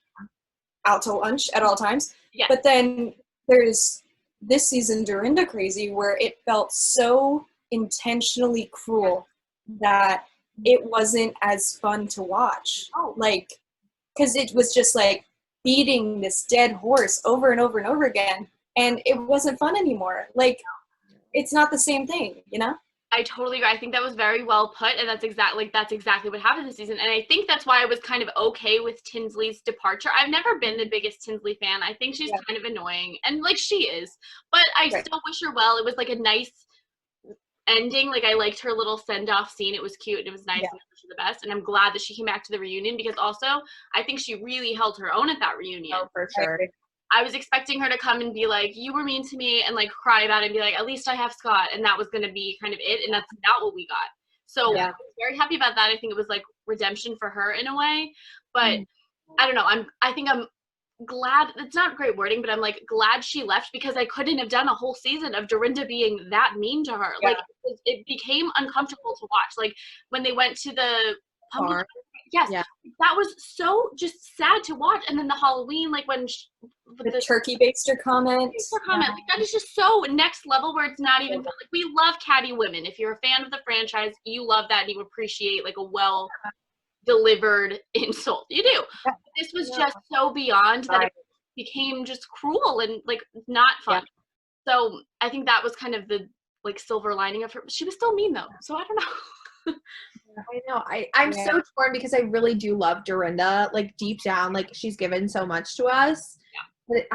out to lunch at all times. Yeah. But then there's this season Dorinda crazy where it felt so intentionally cruel that it wasn't as fun to watch. Like, because it was just like beating this dead horse over and over and over again, and it wasn't fun anymore. Like, it's not the same thing, you know? I totally agree. I think that was very well put, and that's exactly what happened this season. And I think that's why I was kind of okay with Tinsley's departure. I've never been the biggest Tinsley fan. I think she's kind of annoying, and like she is, but I still wish her well. It was like a nice ending. Like I liked her little send-off scene. It was cute and it was nice and I wish her the best. And I'm glad that she came back to the reunion, because also I think she really held her own at that reunion. Oh, for sure. I was expecting her to come and be like, you were mean to me, and like cry about it and be like, at least I have Scott, and that was going to be kind of it, and that's not what we got. So I was very happy about that. I think it was like redemption for her in a way, but I don't know. I think I'm glad, it's not great wording, but I'm like glad she left, because I couldn't have done a whole season of Dorinda being that mean to her. Like it became uncomfortable to watch. Like when they went to the pumpkin, that was so just sad to watch. And then the Halloween, like when the turkey baster comment, like that is just so next level, where it's not even like, we love catty women. If you're a fan of the franchise, you love that and you appreciate like a well delivered insult. You do. But this was just so beyond that it became just cruel and like not fun. So I think that was kind of the like silver lining of her. She was still mean though, so I don't know. I know. I'm so torn, because I really do love Dorinda. Like deep down, like she's given so much to us. But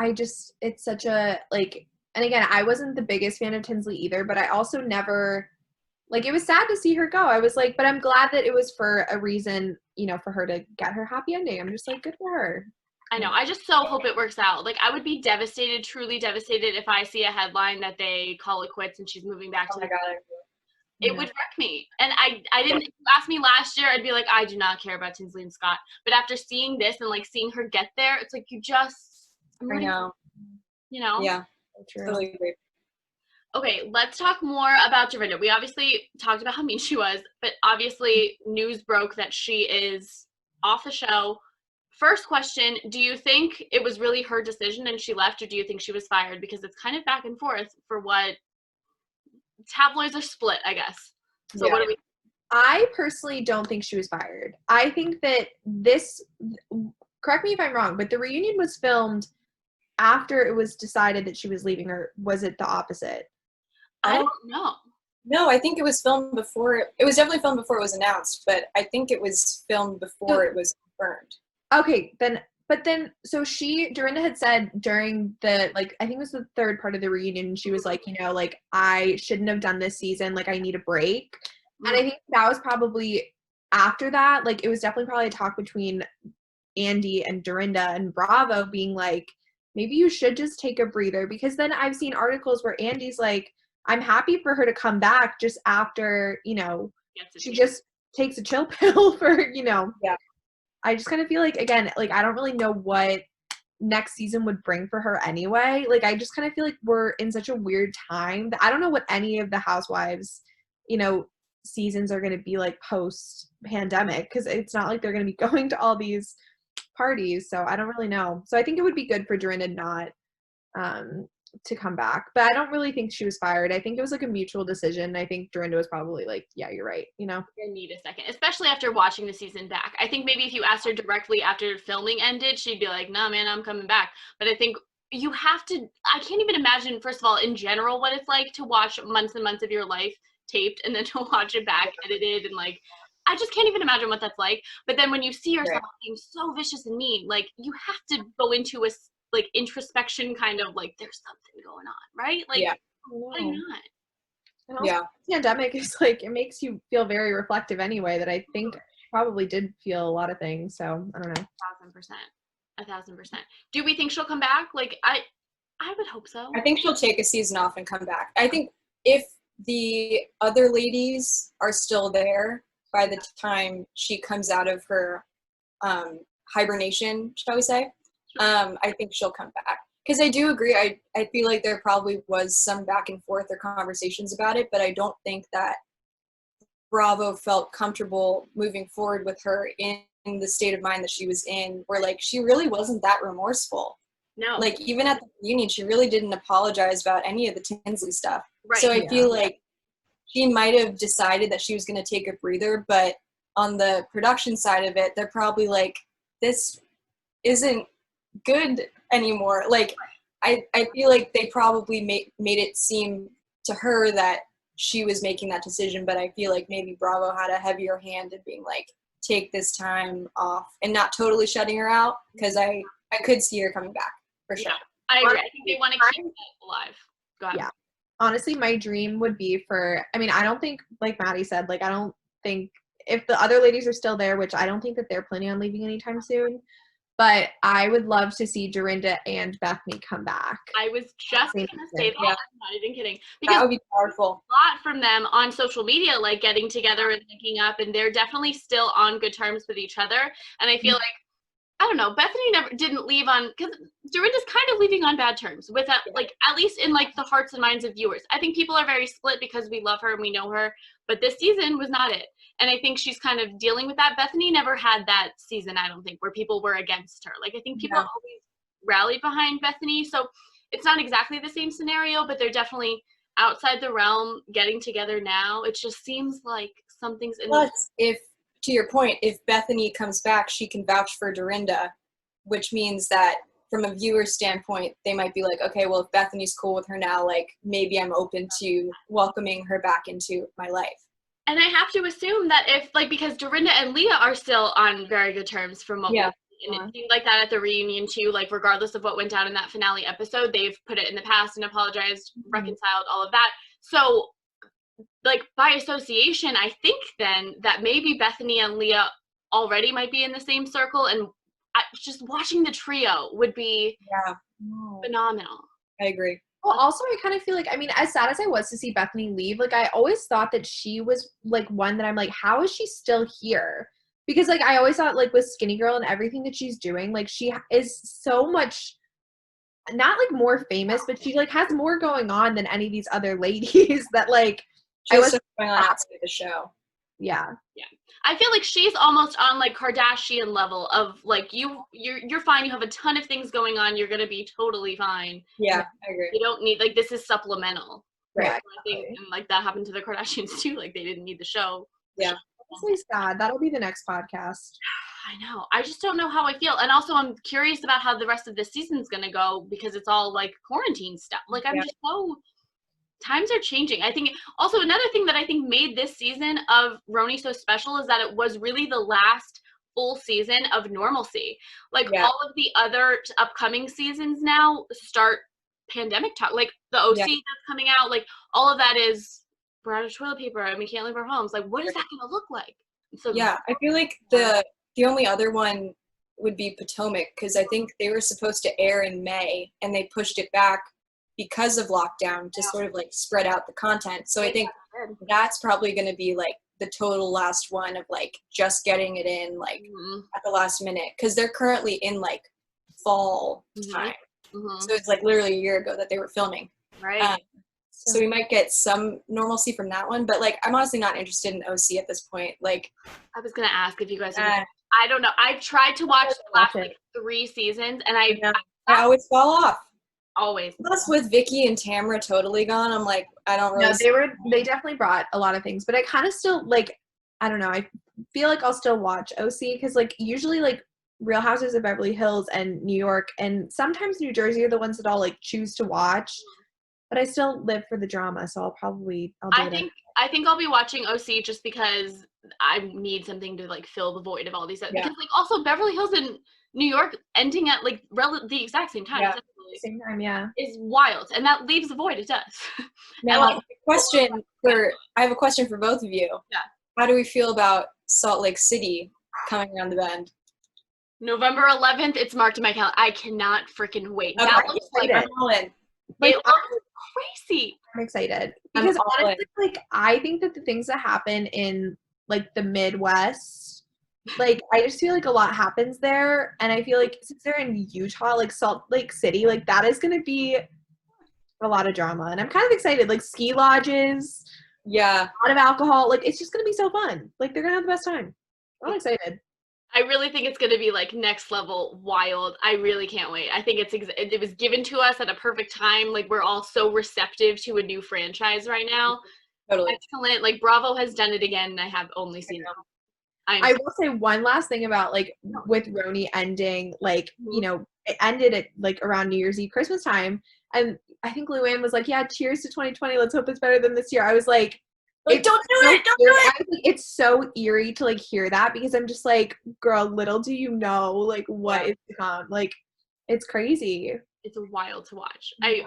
it's such a like, and again, I wasn't the biggest fan of Tinsley either, but I also never, like, it was sad to see her go. I was like, but I'm glad that it was for a reason, you know, for her to get her happy ending. I'm just like, good for her. I know. I just so hope it works out. Like, I would be devastated, truly devastated, if I see a headline that they call it quits and she's moving back to the It would wreck me. And I didn't, if you asked me last year, I'd be like, I do not care about Tinsley and Scott. But after seeing this and like seeing her get there, it's like you just, I know. You know? Yeah. Totally agree. Okay, let's talk more about Dorinda. We obviously talked about how mean she was, but obviously news broke that she is off the show first question, do you think it was really her decision and she left, or do you think she was fired? Because it's kind of back and forth for what tabloids are split, I guess. So what do we? I personally don't think she was fired. I think that this, correct me if I'm wrong, but the reunion was filmed after it was decided that she was leaving, or was it the opposite? I don't know. No, I think it was filmed before. It was definitely filmed before it was announced, but I think it was filmed before it was confirmed. Okay, so Dorinda had said during the, like, I think it was the third part of the reunion, she was like, like, I shouldn't have done this season, like, I need a break. And I think that was probably after that, like, it was definitely probably a talk between Andy and Dorinda and Bravo being like, maybe you should just take a breather, because then I've seen articles where Andy's like, I'm happy for her to come back just after, she just takes a chill pill for, I just kind of feel like, again, like, I don't really know what next season would bring for her anyway. Like, I just kind of feel like we're in such a weird time that I don't know what any of the Housewives, seasons are going to be like post pandemic, because it's not like they're going to be going to all these parties. So I don't really know. So I think it would be good for Dorinda not to come back, but I don't really think she was fired. I think it was like a mutual decision. I think Dorinda was probably like, yeah, you're right. I need a second, especially after watching the season back. I think maybe if you asked her directly after filming ended, she'd be like, nah, man, I'm coming back. But I think you have to, I can't even imagine, first of all, in general, what it's like to watch months and months of your life taped and then to watch it back edited, and like, I just can't even imagine what that's like. But then when you see yourself being so vicious and mean, like, you have to go into a like introspection, kind of like, there's something going on, right? Like, why not? And also, the pandemic is like, it makes you feel very reflective anyway, that I think probably did feel a lot of things. So I don't know. 1,000%. Do we think she'll come back? Like, I would hope so. I think she'll take a season off and come back. I think if the other ladies are still there by the time she comes out of her hibernation, shall we say, I think she'll come back. Because I do agree, I feel like there probably was some back and forth or conversations about it, but I don't think that Bravo felt comfortable moving forward with her in the state of mind that she was in, where like she really wasn't that remorseful. No. Like, even at the reunion, she really didn't apologize about any of the Tinsley stuff. Right. So I feel like she might have decided that she was going to take a breather, but on the production side of it, they're probably like, this isn't good anymore. Like, I feel like they probably made it seem to her that she was making that decision, but I feel like maybe Bravo had a heavier hand in being like, take this time off and not totally shutting her out, because I could see her coming back for sure. I agree. I think they want to keep it alive. Go ahead. Yeah. Honestly, my dream would be I don't think, like Maddie said, like, I don't think, if the other ladies are still there, which I don't think that they're planning on leaving anytime soon, but I would love to see Dorinda and Bethenny come back. I was just going to say that. I'm not even kidding. Because that would be powerful. A lot from them on social media, like getting together and linking up, and they're definitely still on good terms with each other. And I feel like, I don't know, Bethenny didn't leave on, because Dorinda's kind of leaving on bad terms with that, like, at least in like the hearts and minds of viewers. I think people are very split because we love her and we know her, but this season was not it. And I think she's kind of dealing with that. Bethenny never had that season, I don't think, where people were against her. Like, I think people always rallied behind Bethenny. So it's not exactly the same scenario, but they're definitely outside the realm getting together now. It just seems like something's in if, to your point, if Bethenny comes back, she can vouch for Dorinda, which means that from a viewer standpoint, they might be like, okay, well, if Bethenny's cool with her now, like, maybe I'm open to welcoming her back into my life. And I have to assume that if, like, because Dorinda and Leah are still on very good terms from what and it seemed like that at the reunion too, like, regardless of what went down in that finale episode, they've put it in the past and apologized, reconciled, all of that. So, like, by association, I think then that maybe Bethenny and Leah already might be in the same circle, and just watching the trio would be phenomenal. I agree. Well, also, I kind of feel like, I mean, as sad as I was to see Bethenny leave, like, I always thought that she was, like, one that I'm like, how is she still here? Because, like, I always thought, like, with Skinny Girl and everything that she's doing, like, she is so much, not, like, more famous, but she, like, has more going on than any of these other ladies that, like, I was going on outside the show. Yeah. Yeah. I feel like she's almost on like Kardashian level of like you're fine, you have a ton of things going on, you're gonna be totally fine. Yeah, I agree. You don't need, like, this is supplemental. Right. Yeah, I think, exactly. and like that happened to the Kardashians too. Like they didn't need the show. Yeah. That's really sad. That'll be the next podcast. I know. I just don't know how I feel. And also I'm curious about how the rest of this season's gonna go because it's all like quarantine stuff. Like I'm just so, times are changing. I think also another thing that I think made this season of RHONY so special is that it was really the last full season of normalcy. Like all of the other upcoming seasons now start pandemic talk. Like the OC that's coming out, like all of that is, we're out of toilet paper and we can't leave our homes. Like what is that gonna look like? So I feel like the only other one would be Potomac, because I think they were supposed to air in May and they pushed it back because of lockdown to sort of like spread out the content. So I think that's probably going to be like the total last one of like just getting it in like at the last minute, because they're currently in like fall time. So it's like literally a year ago that they were filming. Right. So we might get some normalcy from that one, but like I'm honestly not interested in OC at this point. Like I was gonna ask if you guys I don't know. I've tried to watch the last like 3 seasons and I always fall off. Always. Plus with Vicky and Tamra totally gone, I'm like, I don't really. No, they definitely brought a lot of things, but I kind of still like, I don't know. I feel like I'll still watch OC because like usually like Real Houses of Beverly Hills and New York and sometimes New Jersey are the ones that I'll like choose to watch. But I still live for the drama, so I'll do it. I think I'll be watching OC just because I need something to like fill the void of all these. Because like also Beverly Hills and New York ending at like the exact same time. Same time, is wild, and that leaves a void. It does. Now, I have a question for both of you. Yeah. How do we feel about Salt Lake City coming around the bend? November 11th. It's marked in my calendar. I cannot freaking wait. Okay, that looks like I'm all in. It looks crazy. I'm excited because honestly, like I think that the things that happen in like the Midwest, like I just feel like a lot happens there, and I feel like since they're in Utah, like Salt Lake City, like that is gonna be a lot of drama, and I'm kind of excited. Like ski lodges, a lot of alcohol, like it's just gonna be so fun. Like they're gonna have the best time. I'm excited. I really think it's going to be like next level wild. I really can't wait. I think it was given to us at a perfect time. Like we're all so receptive to a new franchise right now. Totally. Excellent. Like Bravo has done it again and I have only seen it. I will say one last thing about like with RHONY ending, like, you know, it ended at like around New Year's Eve, Christmas time. And I think Luann was like, yeah, cheers to 2020. Let's hope it's better than this year. I was like, don't do it. Don't do it. It's so eerie to like hear that because I'm just like, girl, little do you know like what is to come. Like it's crazy. It's wild to watch. I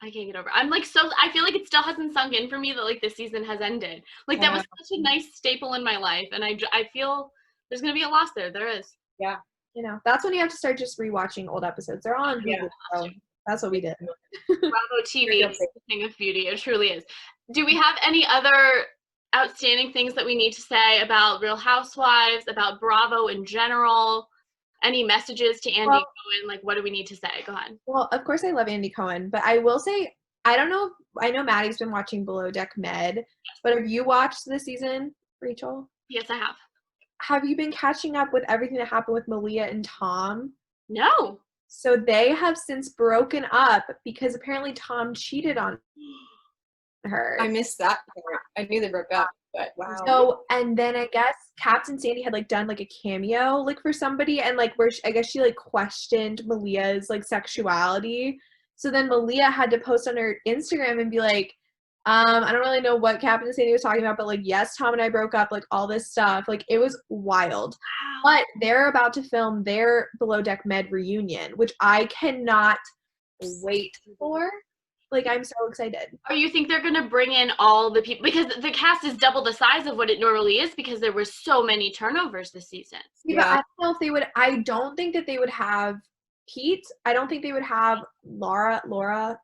can't get over it. I'm like I feel like it still hasn't sunk in for me that like this season has ended. Like that was such a nice staple in my life, and I feel there's gonna be a loss there. There is. Yeah. You know, that's when you have to start just rewatching old episodes. They're on Hulu. So that's what we did. Bravo TV is the thing of beauty. It truly is. Do we have any other outstanding things that we need to say about Real Housewives, about Bravo in general? Any messages to Andy Cohen? Like, what do we need to say? Go ahead. Well, of course I love Andy Cohen, but I will say, I don't know, I know Maddie's been watching Below Deck Med, but have you watched this season, Rachel? Yes, I have. Have you been catching up with everything that happened with Malia and Tom? No. So they have since broken up because apparently Tom cheated on her. I missed that part. I knew they broke up, but wow. So, and then I guess Captain Sandy had like done like a cameo like for somebody, and like where I guess she like questioned Malia's like sexuality. So then Malia had to post on her Instagram and be like, I don't really know what Captain Sandy was talking about, but like, yes, Tom and I broke up, like all this stuff. Like it was wild. Wow. But they're about to film their Below Deck Med reunion, which I cannot wait for. Like, I'm so excited. Or you think they're going to bring in all the people? Because the cast is double the size of what it normally is because there were so many turnovers this season. Yeah, I don't know if they would. I don't think that they would have Pete. I don't think they would have Laura.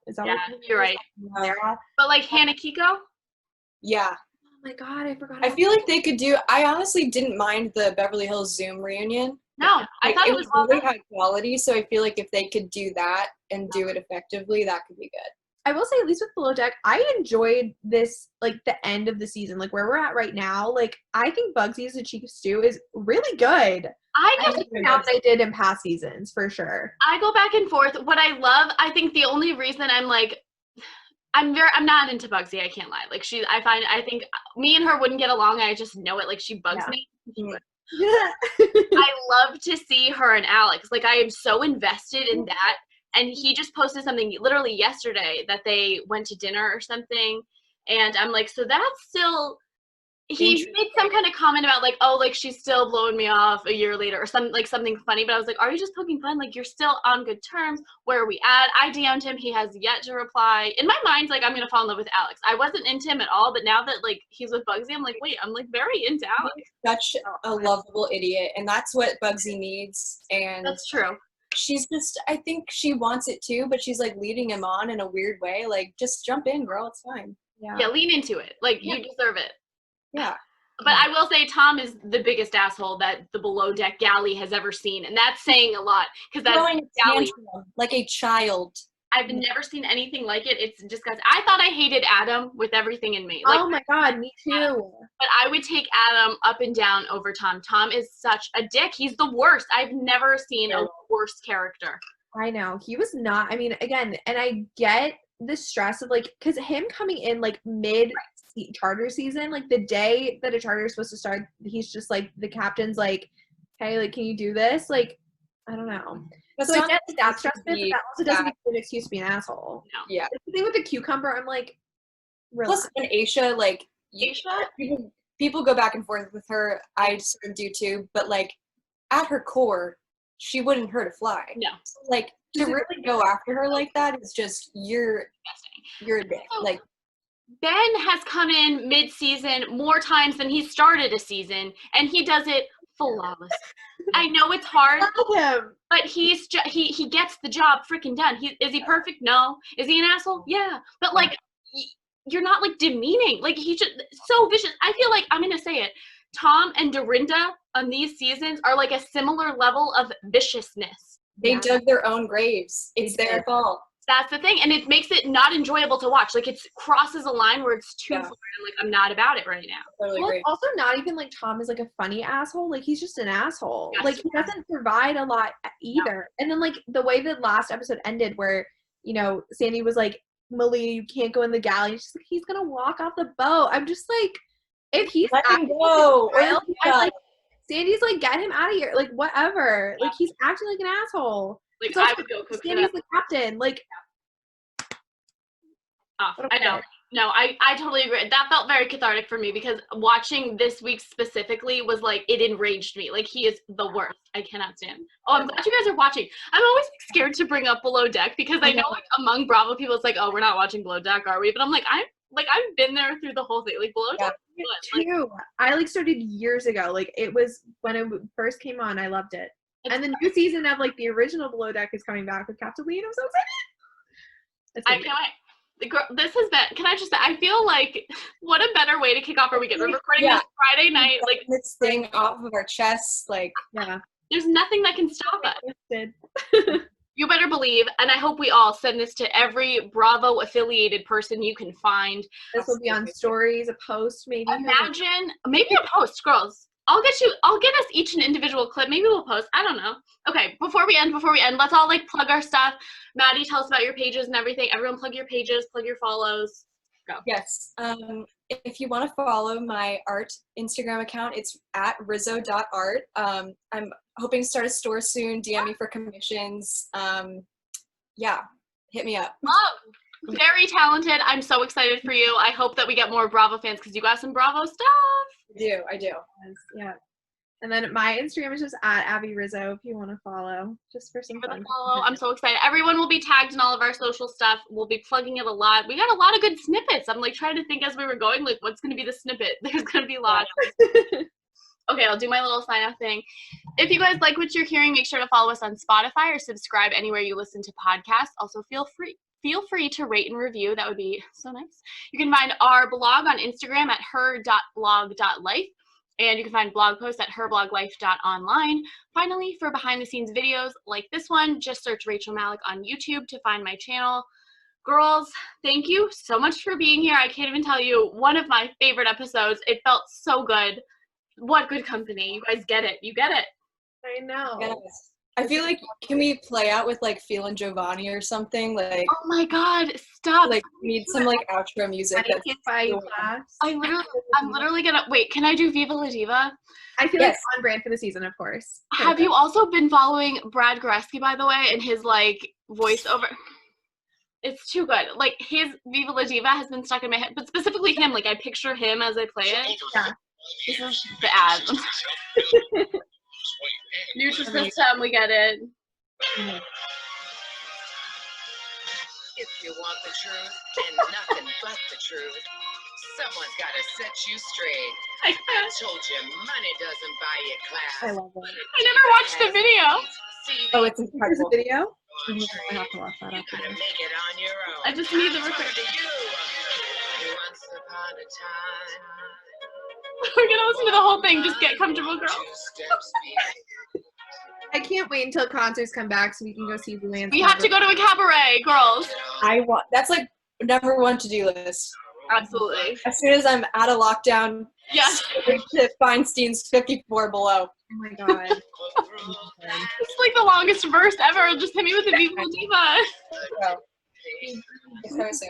Is that what you're right. Laura. But like Hannah Kiko? Yeah. Oh my God, I forgot. I feel like they could do. I honestly didn't mind the Beverly Hills Zoom reunion. No, I thought it was really high quality. So I feel like if they could do that and do it effectively, that could be good. I will say, at least with Below Deck, I enjoyed this, like, the end of the season, like, where we're at right now. Like, I think Bugsy's The Chief of Stew is really good. I like it now than I did in past seasons, for sure. I go back and forth. What I love, I think the only reason I'm like, I'm not into Bugsy, I can't lie. Like, I think me and her wouldn't get along. I just know it. Like, she bugs me. I love to see her and Alex. Like, I am so invested in that. And he just posted something literally yesterday that they went to dinner or something. And I'm like, so that's still, he made some kind of comment about like, oh, like she's still blowing me off a year later or something funny. But I was like, are you just poking fun? Like, you're still on good terms. Where are we at? I DM'd him. He has yet to reply. In my mind, like, I'm going to fall in love with Alex. I wasn't into him at all. But now that like he's with Bugsy, I'm like, wait, I'm like very into Alex. He's such a lovable idiot. And that's what Bugsy needs. And that's true. She's just, I think she wants it too, but she's like leading him on in a weird way. Like, just jump in, girl. It's fine. Yeah, lean into it. Like, you deserve it. Yeah. But I will say Tom is the biggest asshole that the Below Deck galley has ever seen. And that's saying a lot. Because that's galley. Like a child. I've never seen anything like it. It's just guys. I thought I hated Adam with everything in me. Like, oh my God, me too. But I would take Adam up and down over Tom. Tom is such a dick. He's the worst. I've never seen a worse character. I know. He was not, I mean, again, and I get the stress of like, because him coming in like mid charter season, like the day that a charter is supposed to start, he's just like, the captain's like, hey, like, can you do this? Like, I don't know. So I get that stress bit, but that also doesn't give an excuse to be an asshole. No. Yeah. The thing with the cucumber, I'm like, relax. Plus, when Aisha, like, people go back and forth with her. I sort of do too. But like, at her core, she wouldn't hurt a fly. No. So, like, to really go after her like that is just you're a dick. So, like, Ben has come in mid-season more times than he started a season, and he does it flawless. I know it's hard, but he gets the job freaking done. Is he perfect? No. Is he an asshole? Yeah. But like, you're not like demeaning. Like, he's just so vicious. I feel like, I'm gonna say it, Tom and Dorinda on these seasons are like a similar level of viciousness. They dug their own graves. It's their fault. That's the thing, and it makes it not enjoyable to watch. Like, it crosses a line where it's too far. I'm like, I'm not about it right now. Totally well, also not even like Tom is like a funny asshole. Like, he's just an asshole. Yes. Like, he doesn't provide a lot either. No. And then like the way the last episode ended, where Sandy was like, Malia, you can't go in the galley. And she's like, he's gonna walk off the boat. I'm just like, if he's let him go. I'm like, Sandy's like, get him out of here. Like, whatever. Yeah. Like, he's acting like an asshole. Like, I would go cook Sandy's the captain. Like, I know. No, I totally agree. That felt very cathartic for me because watching this week specifically was like, it enraged me. Like, he is the worst. I cannot stand. Oh, I'm glad you guys are watching. I'm always scared to bring up Below Deck because I know like among Bravo people it's like, oh, we're not watching Below Deck, are we? But I'm like, I've been there through the whole thing. Like, Below Deck. Too. I like started years ago. Like, it was when it first came on. I loved it. And the new season of like the original Below Deck is coming back with Captain Lee, and I'm so excited. I can't wait. This has been, can I just say, I feel like, what a better way to kick off our weekend. We're recording this Friday night. Like, this thing off of our chests. Like, there's nothing that can stop us. You better believe, and I hope we all send this to every Bravo affiliated person you can find. This will be on stories, a post, maybe. Imagine, maybe a post, girls. I'll get us each an individual clip. Maybe we'll post. I don't know. Okay, before we end, let's all like plug our stuff. Maddie, tell us about your pages and everything. Everyone plug your pages, plug your follows. Go. Yes. If you want to follow my art Instagram account, it's at rizzo.art. I'm hoping to start a store soon. DM me for commissions. Hit me up. Love. Very talented. I'm so excited for you. I hope that we get more Bravo fans because you got some Bravo stuff. I do. Yeah. And then my Instagram is just at Abby Rizzo if you want to follow, just for some fun. I'm so excited. Everyone will be tagged in all of our social stuff. We'll be plugging it a lot. We got a lot of good snippets. I'm like trying to think as we were going, like, what's going to be the snippet? There's going to be a lot. Okay, I'll do my little sign off thing. If you guys like what you're hearing, make sure to follow us on Spotify or subscribe anywhere you listen to podcasts. Also, feel free to rate and review. That would be so nice. You can find our blog on Instagram at h.e.r.LIFE. And you can find blog posts at h.e.r.life.online. Finally, for behind the scenes videos like this one, just search Rachel Malak on YouTube to find my channel. Girls, thank you so much for being here. I can't even tell you, one of my favorite episodes. It felt so good. What good company. You guys get it. You get it. I know. Yes. I feel like, can we play out with like Phil and Giovanni or something? Like, oh my God, stop. Like, need some like outro music. I'm literally gonna, wait, can I do Viva La Diva? I feel like it's on brand for the season, of course. Have you also been following Brad Goreski, by the way, and his like voiceover? It's too good. Like, his Viva La Diva has been stuck in my head, but specifically him, like I picture him as I play it. Yeah. This is the ad. Nutrisystem, we get it. If you want the truth and nothing but the truth, someone's got to set you straight. I told you money doesn't buy you class. I love it. I never watched the video. Oh, it's incredible. There's a video? I have to watch that You after gotta this. make it on your own. I just need the recording. Once upon a time. We're gonna listen to the whole thing. Just get comfortable, girl. I can't wait until concerts come back so we can go see Luann's. We have to go to a cabaret, girls. That's like number one to-do list. Absolutely. As soon as I'm out of lockdown, Yes. to Feinstein's 54 Below. Oh my God. It's like the longest verse ever. Just hit me with the Viva La Diva.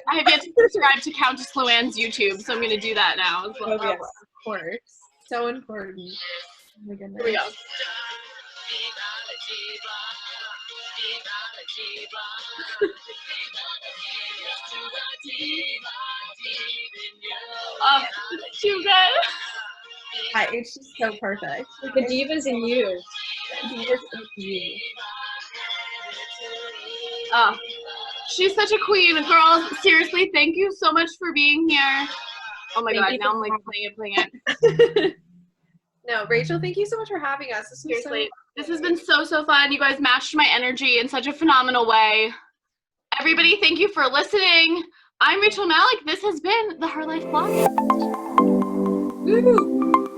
I have yet to subscribe to Countess Luann's YouTube, so I'm gonna do that now as well. Oh, yes. Of course. So important. Oh my goodness. Here we go. Oh, it's too good. It's just so perfect. The diva's in you. The divas in you. Oh, she's such a queen, girls. Seriously, thank you so much for being here. Oh my God, now I'm like playing it. No, Rachel, thank you so much for having us. Seriously, this has been so fun. You guys matched my energy in such a phenomenal way. Everybody, thank you for listening. I'm Rachel Malak. This has been the h.e.r.LIFE Blogcast. Woo!